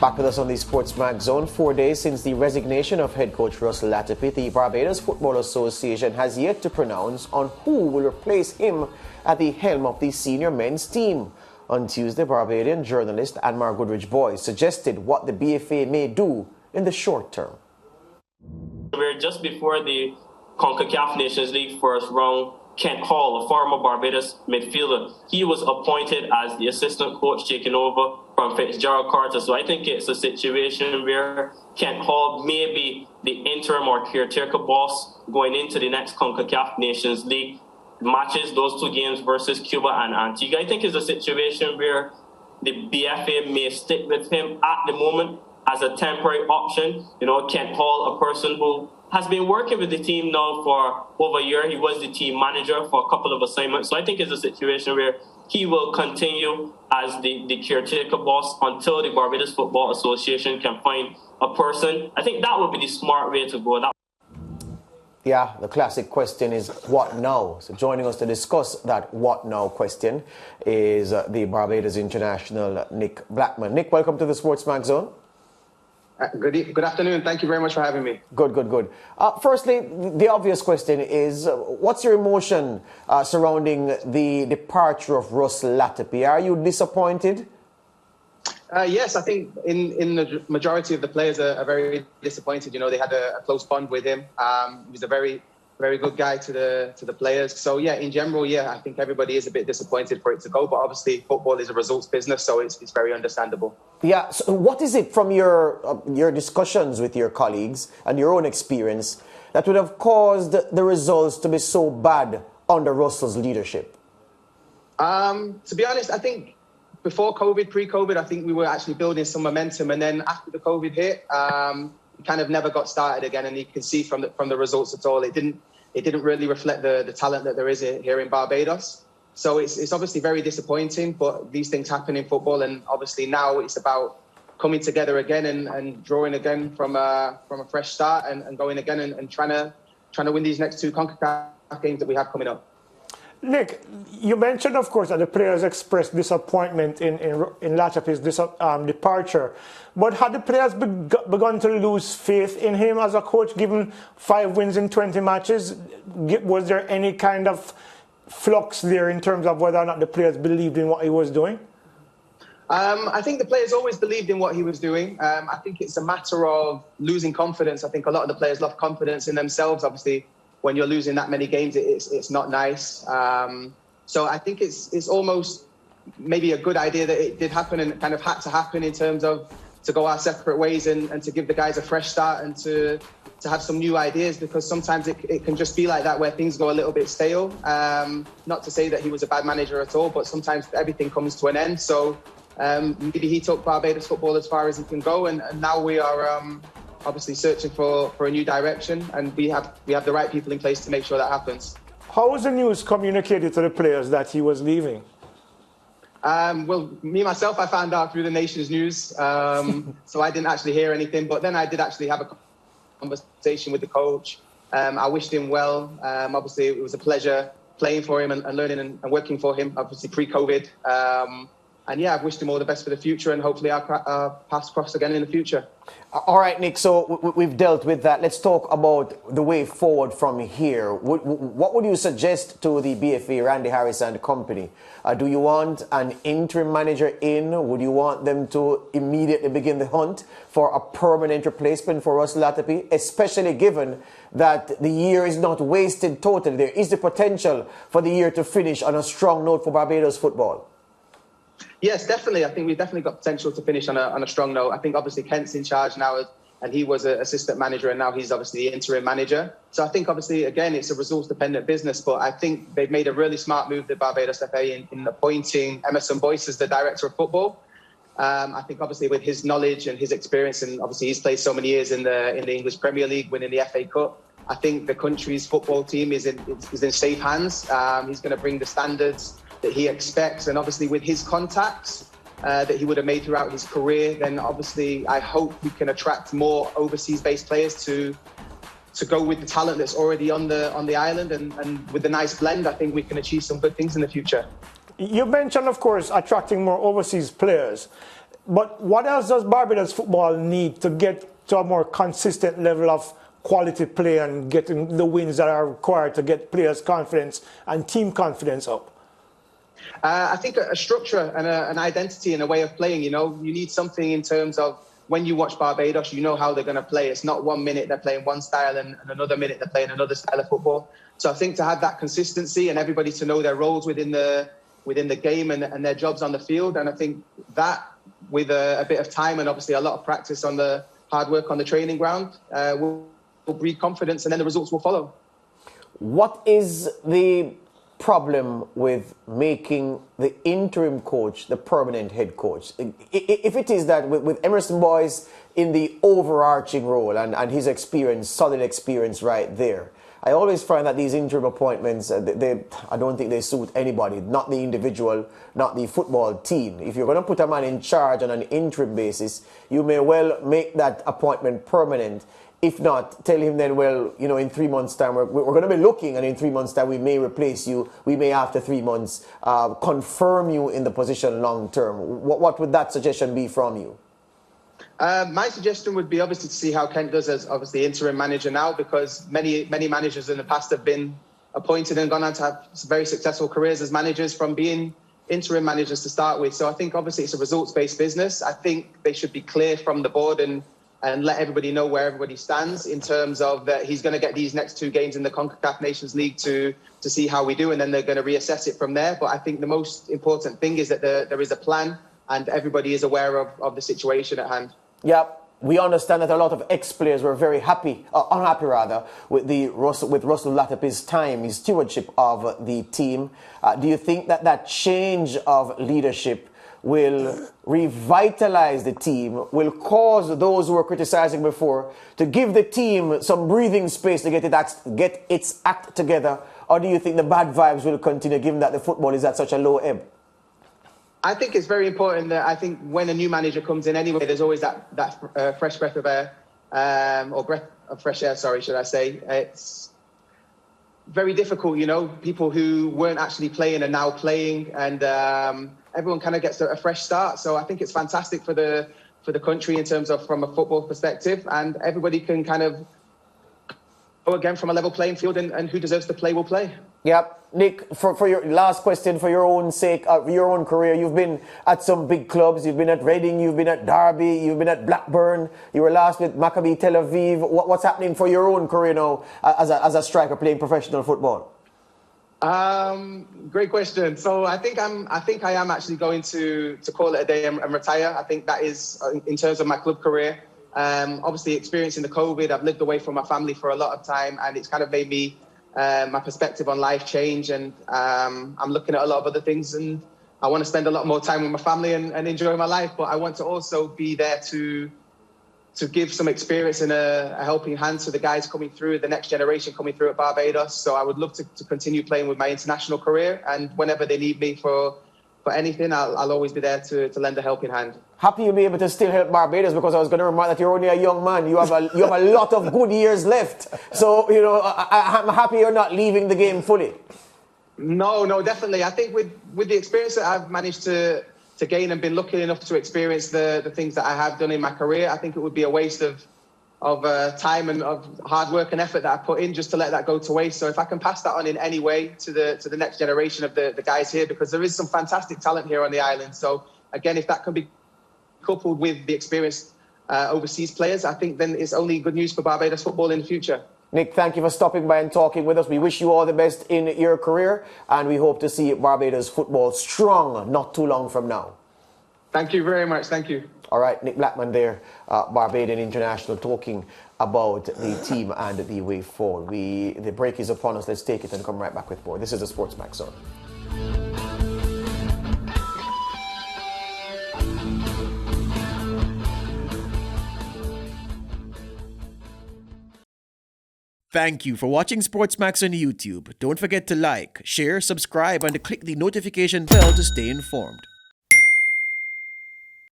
Back with us on the SportsMax Zone. 4 days since the resignation of head coach Russell Latapy, the Barbados Football Association has yet to pronounce on who will replace him at the helm of the senior men's team. On Tuesday, Barbadian journalist Anmar Goodrich-Boyce suggested what the BFA may do in the short term. We're just before the CONCACAF Nations League first round. Kent Hall, a former Barbados midfielder, he was appointed as the assistant coach, taking over from Fitzgerald Carter. So I think it's a situation where Kent Hall may be the interim or caretaker boss going into the next CONCACAF Nations League matches, those two games versus Cuba and Antigua. I think it's a situation where the BFA may stick with him at the moment as a temporary option. You know, Kent Hall, a person who has been working with the team now for over a year. He was the team manager for a couple of assignments. So I think it's a situation where he will continue as the caretaker boss until the Barbados Football Association can find a person. I think that would be the smart way to go. Yeah, the classic question is what now? So joining us to discuss that what now question is the Barbados international Nick Blackman. Nick, welcome to the SportsMax Zone. Good afternoon. Thank you very much for having me. Good. Firstly, the obvious question is, what's your emotion surrounding the departure of Russell Latapy? Are you disappointed? Yes, I think in the majority of the players are very disappointed. You know, they had a close bond with him. He was a very good guy to the players. So yeah, in general, I think everybody is a bit disappointed for it to go. But obviously, football is a results business, so it's very understandable. Yeah. So what is it from your discussions with your colleagues and your own experience that would have caused the results to be so bad under Russell's leadership? To be honest, I think before COVID, pre-COVID, I think we were actually building some momentum, and then after the COVID hit, we kind of never got started again. And you can see from the results at all, it didn't really reflect the talent that there is here in Barbados. So it's obviously very disappointing, but these things happen in football, and obviously now it's about coming together again and drawing again from a fresh start and going again and trying to win these next two CONCACAF games that we have coming up. Nick, you mentioned, of course, that the players expressed disappointment in Latapy's departure. But had the players begun to lose faith in him as a coach, given 5 wins in 20 matches? Was there any kind of flux there in terms of whether or not the players believed in what he was doing? I think the players always believed in what he was doing. I think it's a matter of losing confidence. I think a lot of the players lost confidence in themselves, obviously. When you're losing that many games, it's not nice. So I think it's almost maybe a good idea that it did happen and kind of had to happen in terms of to go our separate ways and to give the guys a fresh start and to have some new ideas, because sometimes it can just be like that where things go a little bit stale. Not to say that he was a bad manager at all, but sometimes everything comes to an end. So maybe he took Barbados football as far as he can go, and now we are obviously searching for a new direction, and we have the right people in place to make sure that happens. How was the news communicated to the players that he was leaving? Well, me myself, I found out through the Nation's news, so I didn't actually hear anything. But then I did actually have a conversation with the coach. I wished him well. Obviously, it was a pleasure playing for him and learning and working for him, obviously pre-COVID. And yeah, I've wished him all the best for the future, and hopefully our paths cross again in the future. All right, Nick, so we've dealt with that. Let's talk about the way forward from here. What would you suggest to the BFA, Randy Harris and company? Do you want an interim manager in? Would you want them to immediately begin the hunt for a permanent replacement for Russell Latapy, especially given that the year is not wasted totally? There is the potential for the year to finish on a strong note for Barbados football. Yes, definitely. I think we've definitely got potential to finish on a strong note. I think obviously Kent's in charge now, and he was an assistant manager, and now he's obviously the interim manager. So I think obviously, again, it's a results-dependent business, but I think they've made a really smart move, the Barbados FA, in appointing Emerson Boyce as the director of football. I think obviously with his knowledge and his experience, and obviously he's played so many years in the English Premier League, winning the FA Cup, I think the country's football team is in safe hands. He's going to bring the standards that he expects, and obviously with his contacts that he would have made throughout his career, then obviously I hope we can attract more overseas-based players to go with the talent that's already on the island, and with the nice blend, I think we can achieve some good things in the future. You mentioned, of course, attracting more overseas players. But what else does Barbados football need to get to a more consistent level of quality play and getting the wins that are required to get players' confidence and team confidence up? I think a structure and an identity and a way of playing, you need something in terms of when you watch Barbados, you know how they're going to play. It's not 1 minute they're playing one style and another minute they're playing another style of football. So I think to have that consistency and everybody to know their roles within the game and their jobs on the field. And I think that with a bit of time and obviously a lot of practice on the hard work on the training ground will breed confidence, and then the results will follow. What is the problem with making the interim coach the permanent head coach? If it is that with Emerson Boyce in the overarching role and his experience, solid experience right there, I always find that these interim appointments, I don't think they suit anybody, not the individual, not the football team. If you're going to put a man in charge on an interim basis, you may well make that appointment permanent. If not, tell him then, well, in 3 months' time, we're going to be looking, and in 3 months' time, we may replace you. We may, after 3 months, confirm you in the position long term. What would that suggestion be from you? My suggestion would be obviously to see how Kent does as obviously interim manager now, because many managers in the past have been appointed and gone on to have very successful careers as managers from being interim managers to start with. So I think obviously it's a results-based business. I think they should be clear from the board and let everybody know where everybody stands in terms of that he's going to get these next 2 games in the CONCACAF Nations League to see how we do, and then they're going to reassess it from there. But I think the most important thing is that there is a plan and everybody is aware of the situation at hand. Yeah, we understand that a lot of ex-players were very unhappy with Russell Latapy's time, his stewardship of the team. Do you think that change of leadership will revitalize the team, will cause those who were criticizing before to give the team some breathing space to get its act together? Or do you think the bad vibes will continue given that the football is at such a low ebb? I think it's very important that I think when a new manager comes in anyway, there's always that fresh breath of air, or breath of fresh air, sorry, should I say. It's very difficult, people who weren't actually playing are now playing, and everyone kind of gets a fresh start. So I think it's fantastic for the country in terms of from a football perspective, and everybody can kind of go again from a level playing field, and who deserves to play will play. Yep. Nick, for your last question, for your own sake, your own career, you've been at some big clubs. You've been at Reading, you've been at Derby, you've been at Blackburn. You were last with Maccabi Tel Aviv. What's happening for your own career now as a striker playing professional football? Great question. So I think I am actually going to call it a day and retire. I think that is in terms of my club career. Obviously, experiencing the COVID, I've lived away from my family for a lot of time, and it's kind of made me my perspective on life change, and I'm looking at a lot of other things, and I want to spend a lot more time with my family and enjoy my life, but I want to also be there to give some experience and a helping hand to the guys coming through, the next generation coming through at Barbados. So I would love to continue playing with my international career, and whenever they need me for anything, I'll always be there to lend a helping hand. Happy you'll be able to still help Barbados, because I was going to remark that you're only a young man. You have a lot of good years left. So, I'm happy you're not leaving the game fully. No, definitely. I think with the experience that I've managed to gain and been lucky enough to experience the things that I have done in my career, I think it would be a waste of time and of hard work and effort that I put in just to let that go to waste. So if I can pass that on in any way to the next generation of the guys here, because there is some fantastic talent here on the island. So again, if that can be coupled with the experienced overseas players, I think then it's only good news for Barbados football in the future. Nick, thank you for stopping by and talking with us. We wish you all the best in your career, and we hope to see Barbados football strong not too long from now. Thank you very much. Thank you. All right, Nick Blackman there, Barbadian international, talking about the team and the way forward. The break is upon us. Let's take it and come right back with more. This is the SportsMax Zone. Thank you for watching SportsMax on YouTube. Don't forget to like, share, subscribe, and click the notification bell to stay informed.